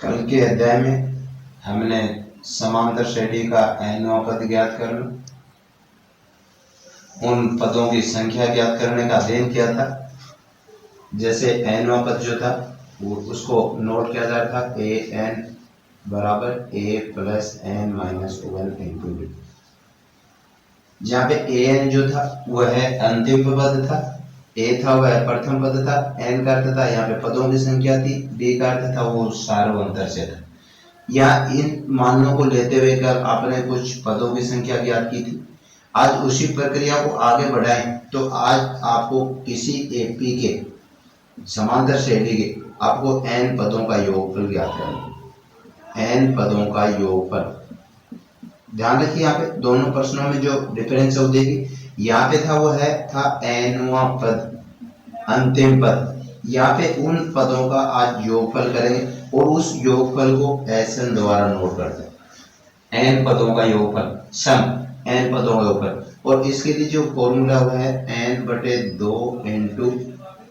कल के अध्याय में हमने समांतर श्रेणी का nवां पद ज्ञात करना, उन पदों की संख्या ज्ञात करने का अध्ययन किया था। जैसे nवां पद जो था वो उसको नोट किया जा रहा था ए एन बराबर a plus n minus one into d. जहाँ पे ए एन जो था वह है अंतिम पद था, ए था वह प्रथम पद था, एन का अर्थ था यहाँ पे पदों की संख्या थी, डी का अर्थ था वो सार्वंतर से था। या इन मानों को लेते हुए कल आपने कुछ पदों की संख्या ज्ञात की थी। आज उसी प्रक्रिया को आगे बढ़ाएं तो आज आपको किसी एपी के समांतर श्रेणी के आपको n पदों का योगफल ज्ञात करना। n पदों का योगफल ध्यान रखिए, यहाँ पे दोनों प्रश्नों में जो डिफरेंस हो देगी, यहाँ पे था वो है था nवां पद अंतिम पद। यहाँ पे उन पदों का आज योगफल करेंगे और उस योगफल को एसएन द्वारा नोट करते हैं। n पदों का योगफल सम n पदों का योगफल, और इसके लिए जो फॉर्मूला हुआ है n बटे 2 into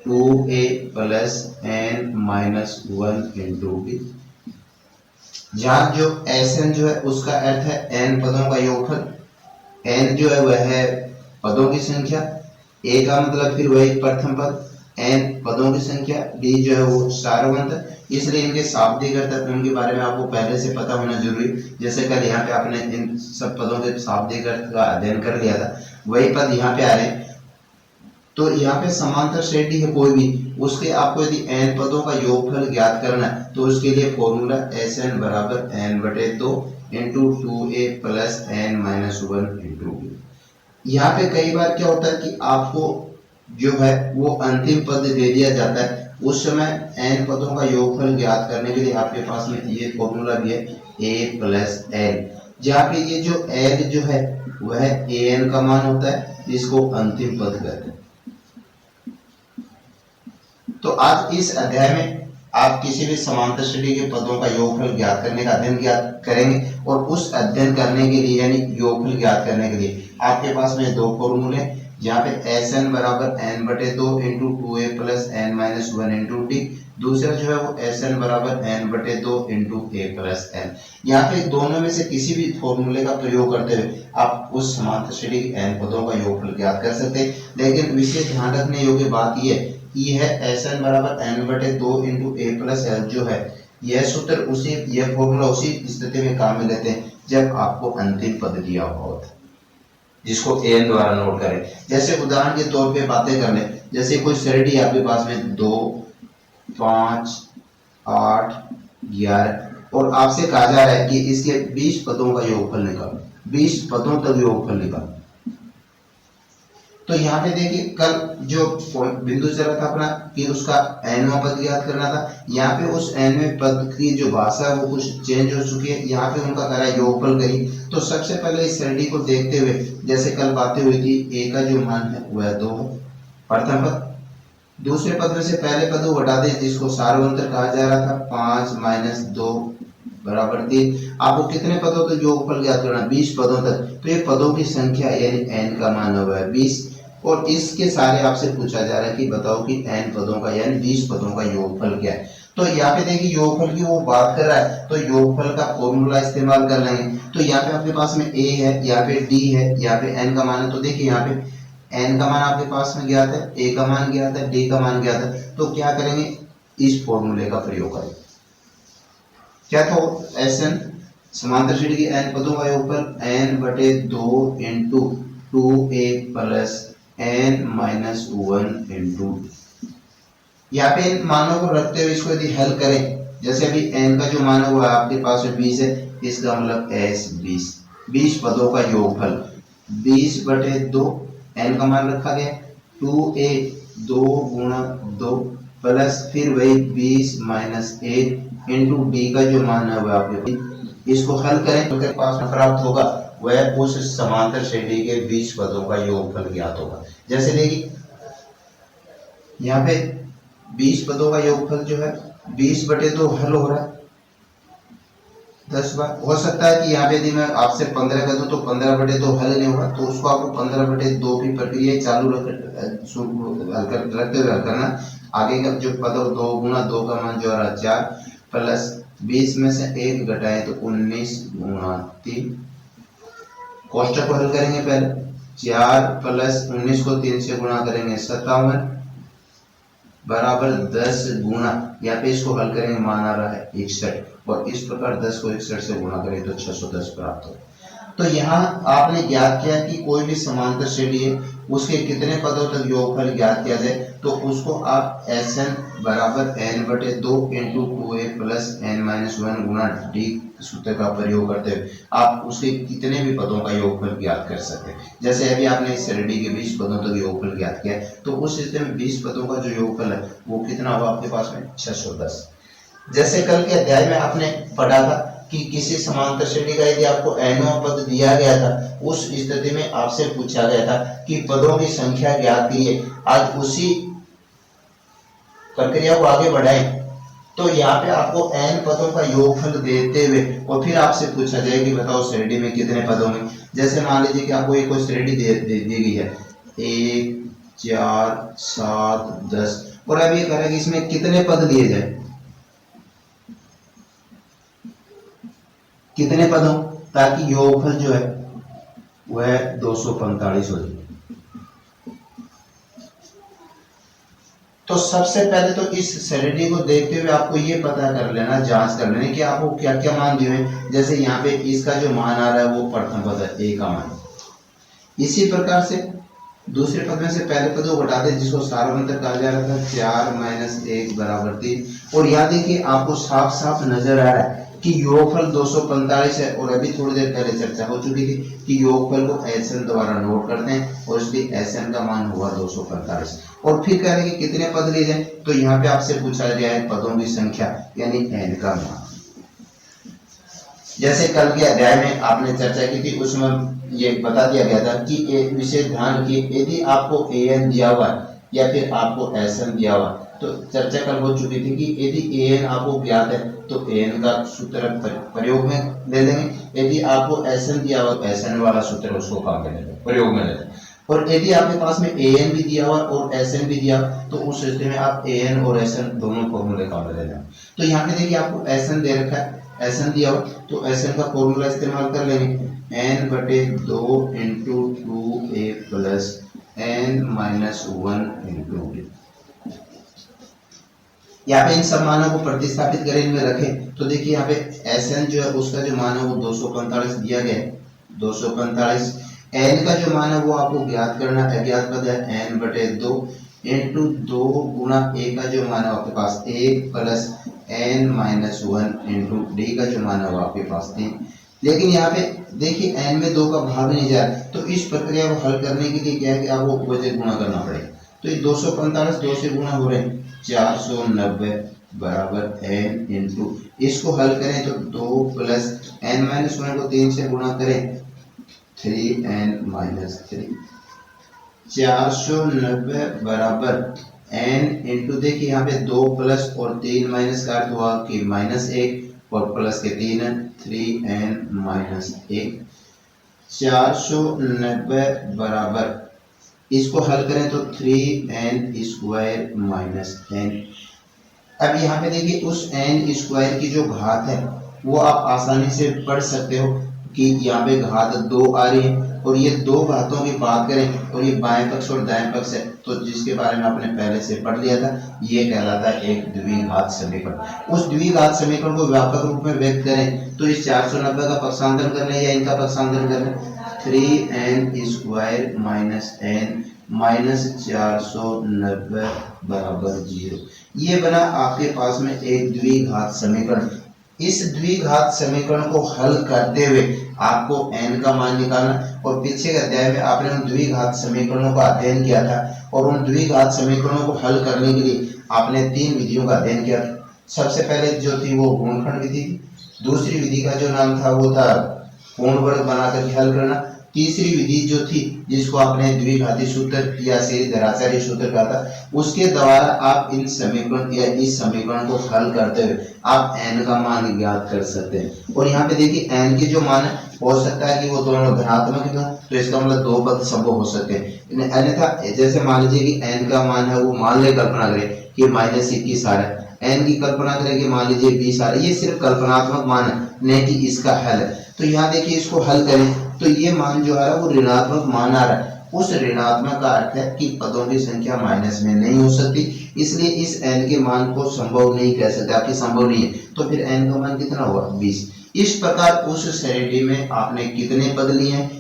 2a plus n minus 1 into b। जहाँ जो एसएन जो है उसका अर्थ है n पदों का योगफल, n जो है वह है पदों की संख्या, a का मतलब फिर वही प्रथम पद, n पदों की संख्या, d जो है वो सार्वंतर। इसलिए इनके शाब्दिक अर्थ उनके बारे में आपको पहले से पता होना जरूरी। जैसे कल यहाँ पे आपने इन सब पदों के शाब्दिक अर्थ का अध्ययन कर लिया था, वही पद यहाँ पे आ रहे हैं। तो यहाँ पे समांतर श्रेणी है कोई भी, उसके आपको यदि n पदों का योगफल ज्ञात करना है तो उसके लिए फॉर्मूला एस एन बराबर n बटे 2 into 2a plus n minus 1 into B. यहाँ पे कई बार क्या होता है कि आपको जो है वो अंतिम पद दे दिया जाता है, उस समय n पदों का योगफल ज्ञात करने के लिए आपके पास में ये फॉर्मूला भी है a प्लस l, जहाँ पे ये जो l जो है वह an का मान होता है, जिसको अंतिम पद कहते हैं। तो आज इस अध्याय में आप किसी भी समांतर श्रेणी के पदों का योगफल ज्ञात करने का अध्ययन ज्ञात करेंगे, और उस अध्ययन करने के लिए यानी योगफल ज्ञात करने के लिए आपके पास में दो फॉर्मूले, जहाँ पे एस एन बराबर n बटे 2 into 2a plus n minus 1 into D, दूसरा जो है वो एस एन बराबर n बटे 2 इंटू a प्लस n। यहाँ पे दोनों में से किसी भी फॉर्मूले का प्रयोग करते हुए आप उस समांतर श्रेणी के n पदों का योगफल ज्ञात कर सकते हैं। लेकिन विशेष ध्यान रखने योग्य बात ये है एस एन बराबर n बटे 2 इंटू a प्लस l जो है यह सूत्र उसी यह फॉर्मूला उसी स्थिति में काम में लेते हैं जब आपको अंतिम पद दिया हुआ होता है, जिसको an द्वारा नोट करें। जैसे उदाहरण के तौर पे बातें कर लें, जैसे कोई श्रेणी आपके पास में 2, 5, 8, 11 और आपसे कहा जा रहा है कि इसके 20 पदों का योगफल निकालो, 20 पदों तक योगफल निकालो। तो यहाँ पे देखिए कल जो बिंदु चला था अपना कि उसका nवां पद ज्ञात करना था, यहाँ पे उस nवें पद की जो भाषा है वो कुछ चेंज हो चुकी है, यहाँ पे उनका करा योगफल करी। तो सबसे पहले इस श्रेणी को देखते हुए जैसे कल बातें हुई थी, a का जो मान है वह 2 है प्रथम पद, दूसरे पद में से पहले पद को हटा दे जिसको सार्वंतर कहा जा रहा था, 5 माइनस 2 बराबर 3। आपको कितने पदों तक योगफल ज्ञात करना, 20 पदों तक। तो ये पदों की संख्या यानी n का मान हुआ है 20, और इसके सारे आपसे पूछा जा रहा है कि बताओ कि n पदों का यानी 20 पदों का योगफल क्या है। तो यहाँ पे देखिए योगफल की वो बात कर रहा है, तो योगफल का फॉर्मूला इस्तेमाल कर लेंगे। तो यहाँ पे आपके पास में a है, यहाँ पे d है, यहाँ पे n का मान है। तो देखिए यहाँ पे n का मान आपके पास में ज्ञात है, a का मान ज्ञात है, d का मान ज्ञात है। तो क्या करेंगे, इस फॉर्मूले का प्रयोग करेंगे। क्या था एस एन समांतर श्रेणी के n पदों का योगफल n बटे 2 into 2a plus n minus 1 into. यहाँ पे इन मानों को रखते हुए इसको यदि हल करें, जैसे अभी n का जो मान है वो आपके पास में 20 है, इसका मतलब s 20 पदों का योगफल 20 बटे 2, n का मान रखा गया 2a 2 गुणा 2 प्लस फिर वही 20 माइनस 1 इंटू d का जो मान है वह आपके, इसको हल करें तो आपके पास में प्राप्त होगा वह उस समांतर श्रेणी के 20 पदों का योगफल ज्ञात होगा। जैसे देखिए यहाँ पे 20 पदों का योगफल जो है 20 बटे 2 हल हो रहा है 10 बार। हो सकता है कि यहाँ पे यदि मैं आपसे 15 कर दूं तो 15 बटे 2 हल नहीं होगा, तो उसको आपको 15 बटे 2 की प्रक्रिया चालू रखते हुए हल करना। आगे का जो पद 2 गुणा 2 का मान जो आ रहा है 4 प्लस 20 में से 1 घटाए तो 19 गुणा 3, कोष्टक को हल करेंगे पहले, 4 प्लस 19 को 3 से गुणा करेंगे 57 बराबर 10 गुणा, यहाँ पे इसको हल करेंगे मान आ रहा है 61, और इस प्रकार 10 को 61 से गुणा करें तो 610 प्राप्त हो। तो यहाँ आपने ज्ञात किया कि कोई भी समांतर श्रेणी है उसके कितने पदों तक योगफल ज्ञात किया जाए, तो उसको आप Sn बराबर n/2 into 2a plus n-1 गुणा d सूत्र का प्रयोग करते हुए आप उसके कितने भी पदों का योगफल ज्ञात कर सकते हैं। जैसे अभी आपने इस श्रेणी के 20 पदों तक योगफल ज्ञात किया, तो उस स्थिति में 20 पदों का जो योगफल है वो कितना होगा आपके पास में 610। जैसे कल के अध्याय में आपने पढ़ा था कि किसी समांतर श्रेणी का यदि आपको nवां पद दिया गया था, उस स्थिति में आपसे पूछा गया था कि पदों की संख्या ज्ञात कीजिए। आज उसी प्रक्रिया को आगे बढ़ाएं, तो यहाँ पे आपको n पदों का योगफल देते हुए और फिर आपसे पूछा जाए कि बताओ श्रेणी में कितने पदों में। जैसे मान लीजिए कि आपको एक कोई श्रेणी दी गई है 1 4 7 10, और अब ये करें कि इसमें कितने पद लिए जाए, कितने पदों, ताकि योगफल जो है वह 245 हो जाए। तो सबसे पहले तो इस श्रेणी को देखते हुए आपको ये पता कर लेना, जांच कर लेना कि आपको क्या क्या मान दिए हैं। जैसे यहाँ पे इसका जो मान आ रहा है वो प्रथम पद है, ए का मान। इसी प्रकार से दूसरे पद में से पहले पद को घटा दें जिसको सारवंतर कहा जा रहा था, 4 - 1 बराबर 3। और यहाँ देखिए आपको साफ साफ नजर आ रहा है कि योगफल 245 है, और अभी थोड़ी देर पहले चर्चा हो चुकी थी कि योगफल को Sn द्वारा नोट करते हैं और इसलिए Sn का मान हुआ 245। और फिर कह रहे हैं कि कितने पद लिए जाए, तो यहाँ पे आपसे पूछा गया है पदों की संख्या यानी n का मान। जैसे कल के अध्याय में आपने चर्चा की थी, उसमें ये बता दिया गया था कि एक विशेष ध्यान रखिए, यदि आपको an दिया हुआ या फिर आपको Sn दिया हुआ, तो चर्चा कल हो चुकी थी कि यदि an आपको ज्ञात है तो an का सूत्र प्रयोग में ले लेंगे, यदि आपको Sn दिया हुआ तो Sn वाला सूत्र उसको काम में लेंगे, प्रयोग में ले लेंगे। और यदि आपके पास में an भी दिया हुआ और Sn भी दिया, तो उस स्थिति में आप an और Sn दोनों फॉर्मूले काम में ले लेंगे। तो यहाँ पे देखिए आपको Sn दे रखा है, Sn दिया हुआ, तो Sn का फॉर्मूला इस्तेमाल कर लेंगे, n/2 into 2a plus n-1 into d। यहाँ पे इन सब मानों को प्रतिस्थापित करें, इनमें रखें, तो देखिए यहाँ पे Sn जो है उसका जो मान है वो 245 दिया गया है, 245। n का जो मान है वो आपको ज्ञात करना है, अज्ञात पद है n/2 इंटू 2 गुणा a का जो मान है आपके पास 1 प्लस n-1 इंटू d का जो मान है वो आपके पास 3। लेकिन यहाँ पे देखिए n में 2 का भाग नहीं जा रहा, तो इस प्रक्रिया को हल करने के लिए क्या है कि आपको वजह गुणा करना पड़ेगा। तो ये 245 2 से गुणा हो रहे हैं 490 बराबर n इंटू, इसको हल करें तो 2 प्लस n-1 को 3 से गुणा करें 3n-3, 490 बराबर n इंटू, देखिए यहाँ पे 2 प्लस और 3 माइनस का अर्थ हुआ कि -1 और प्लस के 3n-1, 490 बराबर, इसको हल करें तो 3n² -n। अब यहाँ पे देखिए उस n² की जो घात है वो आप आसानी से पढ़ सकते हो कि यहाँ पे घात 2 आ रही है, और ये दो घातों की बात करें और ये बाएं पक्ष और दाएं पक्ष है, तो जिसके बारे में आपने पहले से पढ़ लिया था, ये कहलाता है एक द्विघात समीकरण। उस द्विघात समीकरण को व्यापक रूप में व्यक्त करें तो इस 490 का पक्षांतर कर लें या इनका पक्षांतर कर लें, 3n² -n -490 बराबर 0। ये बना आपके पास में एक द्विघात समीकरण। इस द्विघात समीकरण को हल करते हुए आपको n का मान निकालना, और पीछे के अध्याय में आपने उन द्विघात समीकरणों का अध्ययन किया था, और उन द्विघात समीकरणों को हल करने के लिए आपने 3 विधियों का अध्ययन किया था। सबसे पहले जो थी वो गुणनखंड विधि, दूसरी विधि का जो नाम था वो था पूर्ण वर्ग बनाकर हल करना, तीसरी विधि जो थी जिसको आपने द्विघाती सूत्र या श्रीधराचार्य सूत्र कहा था, उसके द्वारा आप इन समीकरण या इस समीकरण को हल करते हुए आप n का मान ज्ञात कर सकते हैं। और यहाँ पे देखिए n के जो मान है हो सकता है कि वो दोनों धनात्मक हो, तो इसका मतलब 2 पद संभव हो सकते हैं। अन्यथा जैसे मान लीजिए कि n का मान है वो मान ले, कल्पना करें कि -21 आ रहा है, n की कल्पना करें कि मान लीजिए 20 आ रहा है, ये सिर्फ कल्पनात्मक मान है, नहीं कि इसका हल है। तो यहाँ देखिए इसको हल करें तो ये मान जो आ रहा है वो ऋणात्मक मान आ रहा है। उस ऋणात्मक का अर्थ है कि पदों की संख्या माइनस में नहीं हो सकती, इसलिए इस n के मान को संभव नहीं कह सकते, आपकी संभव नहीं है। तो फिर n का मान कितना हुआ 20। इस प्रकार उस श्रेणी में आपने कितने पद लिए हैं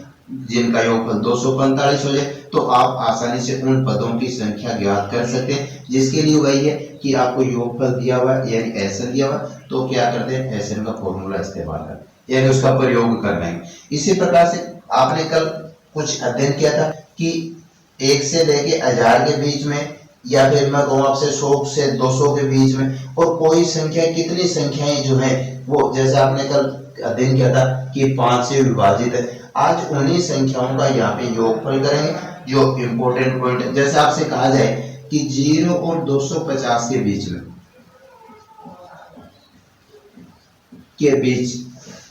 जिनका योगफल 245 हो जाए, तो आप आसानी से उन पदों की संख्या ज्ञात कर सकते हैं, जिसके लिए वही है कि आपको योगफल दिया हुआ है यानी एसएन दिया हुआ, तो क्या करते हैं एसएन का फॉर्मूला इस्तेमाल करते हैं यानी उसका प्रयोग कर रहे हैं। इसी प्रकार से आपने कल कुछ अध्ययन किया था कि 1 से लेके 1000 के बीच में, या फिर मैं कहूँ आपसे 100 से 200 के बीच में, और कोई संख्या कितनी संख्याएं जो है वो, जैसे आपने कल अध्ययन किया था कि 5 से विभाजित है। आज उन्हीं संख्याओं का यहाँ पे योगफल करेंगे जो इंपॉर्टेंट पॉइंट है। जैसे आपसे कहा जाए कि 0 और 250 के बीच में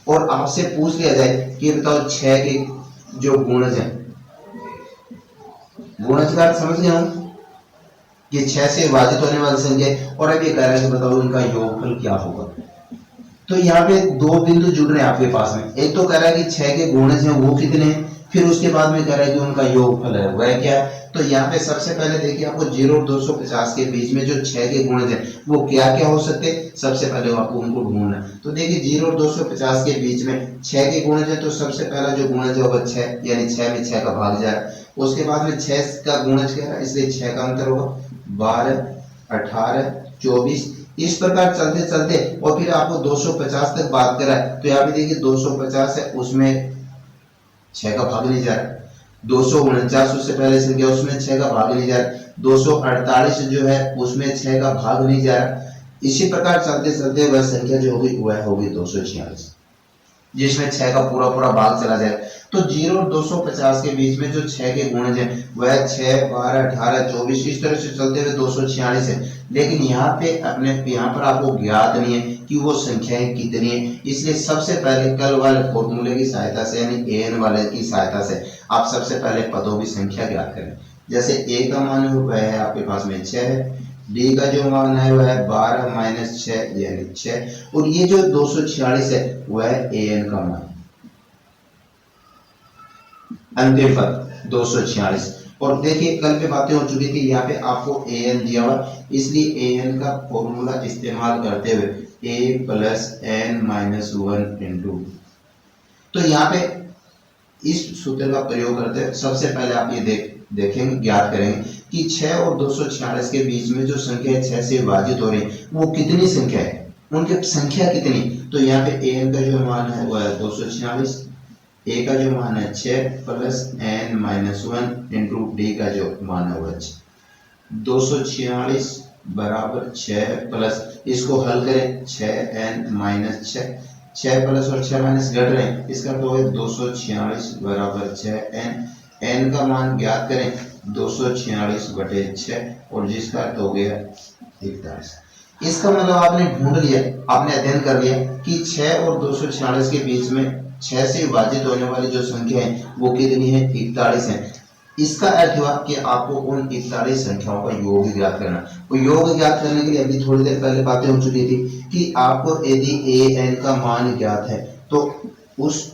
और आपसे पूछ लिया जाए कि बताओ 6 के जो गुणज है, गुणज का समझ गए हम कि 6 से विभाजित होने वाली संख्या, और अब ये कह रहे हैं कि बताओ इनका योगफल क्या होगा। तो यहाँ पे दो बिंदु जुड़ रहे हैं आपके पास में, एक तो कह रहा है कि 6 के गुणज हैं वो कितने हैं, फिर उसके बाद में कह रहा है कि उनका योगफल है वह क्या है। तो यहाँ पे सबसे पहले देखिए आपको 0 और 250 के बीच में जो 6 के गुणज हैं वो क्या क्या हो सकते हैं, सबसे पहले आपको उनको ढूंढना है। तो देखिए 0 और 250 के बीच में 6 के गुणज है, तो सबसे पहला जो गुणज है वो 6, यानी 6 में 6 का भाग जाए। उसके बाद में 6 का गुणज क्या है, इसलिए 6 का अंतर होगा 12, 18, 24। इस प्रकार चलते चलते और फिर आपको 250 तक बात करा है, तो यहाँ पे देखिए 250 है उसमें 6 का भाग नहीं जा रहा, 249 उससे पहले संख्या उसमें 6 का भाग नहीं जा रहा, 248 जो है उसमें 6 का भाग नहीं जा रहा। इसी प्रकार चलते चलते वह संख्या जो होगी वह होगी 246, जिसमें 6 का पूरा पूरा भाग चला जाए। तो 0 और 250 के बीच में जो 6 के गुणज है वह 6, 12, 18, 24 इस तरह से चलते हुए 246 है। लेकिन यहाँ पर आपको ज्ञात नहीं है कि वो संख्याएं कितनी है, इसलिए सबसे पहले कल वाले फॉर्मूले की सहायता से यानी एन वाले की सहायता से आप सबसे पहले पदों की संख्या ज्ञात करें। जैसे ए का मान वह है आपके पास में 6 है, डी का जो मान है वह है 12 माइनस 6 यानी 6, और ये जो 246 है वह ए एन का मान, अंतिम पद 246। और देखिए कल पे बातें हो चुकी थी, यहाँ पे आपको ए एन दिया हुआ, इसलिए ए एन का फॉर्मूला इस्तेमाल करते हुए ए प्लस एन माइनस 1 इंटू, तो यहाँ पे इस सूत्र का प्रयोग करते हुए सबसे पहले आप ये देखेंगे ज्ञात करेंगे कि 6 और 246 के बीच में जो संख्या 6 से विभाजित हो रही है वो कितनी संख्या है, उनकी संख्या कितनी। तो यहाँ पे ए एन का जो मान है वो है 246, ए का जो मान है 6 plus n minus 1 into d का जो मान है वो 246 बराबर 6 प्लस, इसको हल करें 6n माइनस 6, 6 प्लस और 6 माइनस घट रहे हैं, इसका तो है 246 बराबर 6n, n का मान ज्ञात करें 246 बटे 6 और जिसका अर्थ हो गया 41। इसका मतलब आपने ढूंढ लिया, आपने अध्ययन कर लिया कि 6 और 246 के बीच में 6 से विभाजित होने वाली जो संख्या है वो कितनी है, 41 है। इसका अर्थ हुआ कि आपको उन 41 संख्याओं का योग ज्ञात करना। वो योग ज्ञात करने के लिए अभी थोड़ी देर पहले बातें हो चुकी थी कि आपको यदि ए एन का मान ज्ञात है तो उस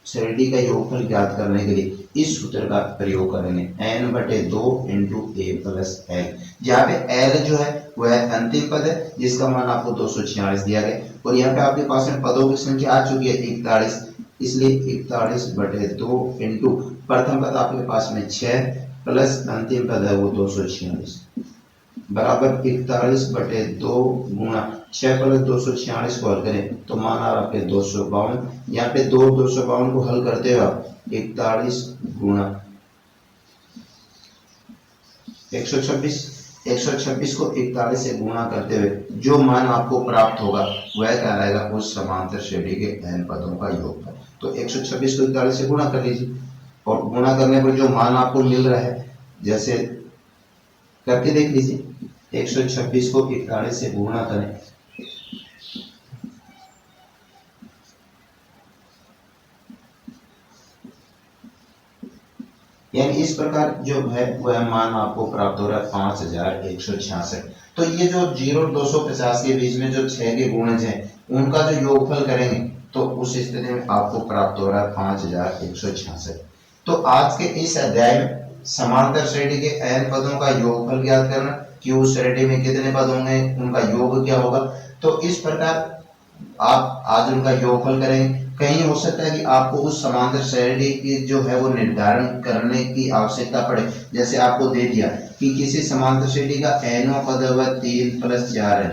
श्रेणी का योगफल ज्ञात करने के लिए इस सूत्र का प्रयोग करेंगे, n बटे 2 इंटू ए प्लस एल, जहाँ पे एल जो है वह अंतिम पद है जिसका मान आपको 246 दिया गया, और यहाँ पे आपके पास में पदों की संख्या आ चुकी है 41, इसलिए 41 बटे 2 इंटू प्रथम पद आपके पास में 6 प्लस अंतिम पद है वो 246 बराबर 41 बटे 2 गुणा 6 प्लस 246 को हल करें तो मान आ रहा आपके 252। यहाँ पे 252 को हल करते हो आप 41 गुणा 126 को 41 से गुणा करते हुए जो मान आपको प्राप्त होगा वह कहलाएगा उस समांतर श्रेणी के n पदों का योगफल। तो 126 को 41 से गुणा कर लीजिए, और गुणा करने पर जो मान आपको मिल रहा है जैसे करके देख लीजिए, 126 को 41 से गुणा करें यानी इस प्रकार जो है वह मान आपको प्राप्त हो रहा है 5166। तो ये जो 0 और 250 के बीच में जो 6 के गुणज हैं उनका जो योगफल करेंगे तो उस स्थिति में आपको प्राप्त हो रहा है 5166। तो आज के इस अध्याय में समांतर श्रेणी के n पदों का योगफल ज्ञात करना, Q श्रेणी में कितने पद होंगे, उनका योग क्या होगा। तो इस प्रकार आप आज उनका योगफल करेंगे। कहीं हो सकता है कि आपको उस समांतर श्रेणी की जो है वो निर्धारण करने की आवश्यकता पड़े। जैसे आपको दे दिया कि किसी समांतर श्रेणी का nवां पद है 3 + 4 n,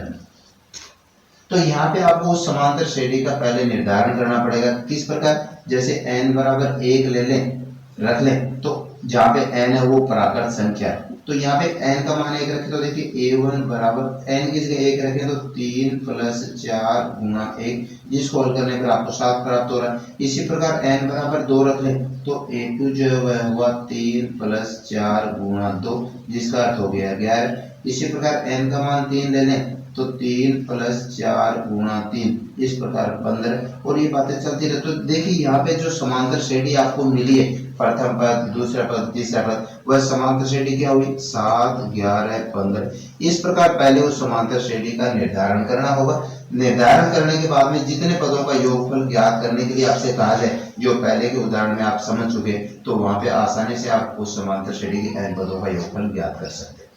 तो यहाँ पे आपको उस समांतर श्रेणी का पहले निर्धारण करना पड़ेगा। किस प्रकार, जैसे n बराबर 1 ले लें, रख लें, तो जहाँ पे n है वो प्राकृत संख्या है, तो यहाँ पे n का मान 1 रखें तो देखिए a1 बराबर n की जगह 1 रखें तो 3 + 4 × 1, जिसको हल करने पर आपको 7 प्राप्त हो रहा है। इसी प्रकार n बराबर 2 रख लें तो a2 जो है हुआ 3 + 4 × 2, जिसका अर्थ हो गया 11। इसी प्रकार n का मान 3 ले लें तो 3 + 4 × 3, इस प्रकार 15, और ये बातें चलती रहे। तो देखिए यहाँ पे जो समांतर श्रेणी आपको मिली है, प्रथम पद, दूसरा पद, तीसरा पद, वह समांतर श्रेणी क्या हुई 7, 11, 15। इस प्रकार पहले उस समांतर श्रेणी का निर्धारण करना होगा। निर्धारण करने के बाद में जितने पदों का योगफल ज्ञात करने के लिए आपसे कहा जाए, जो पहले के उदाहरण में आप समझ चुके, तो वहां पे आसानी से आप उस समांतर श्रेणी के n पदों का योगफल ज्ञात कर सकते हैं।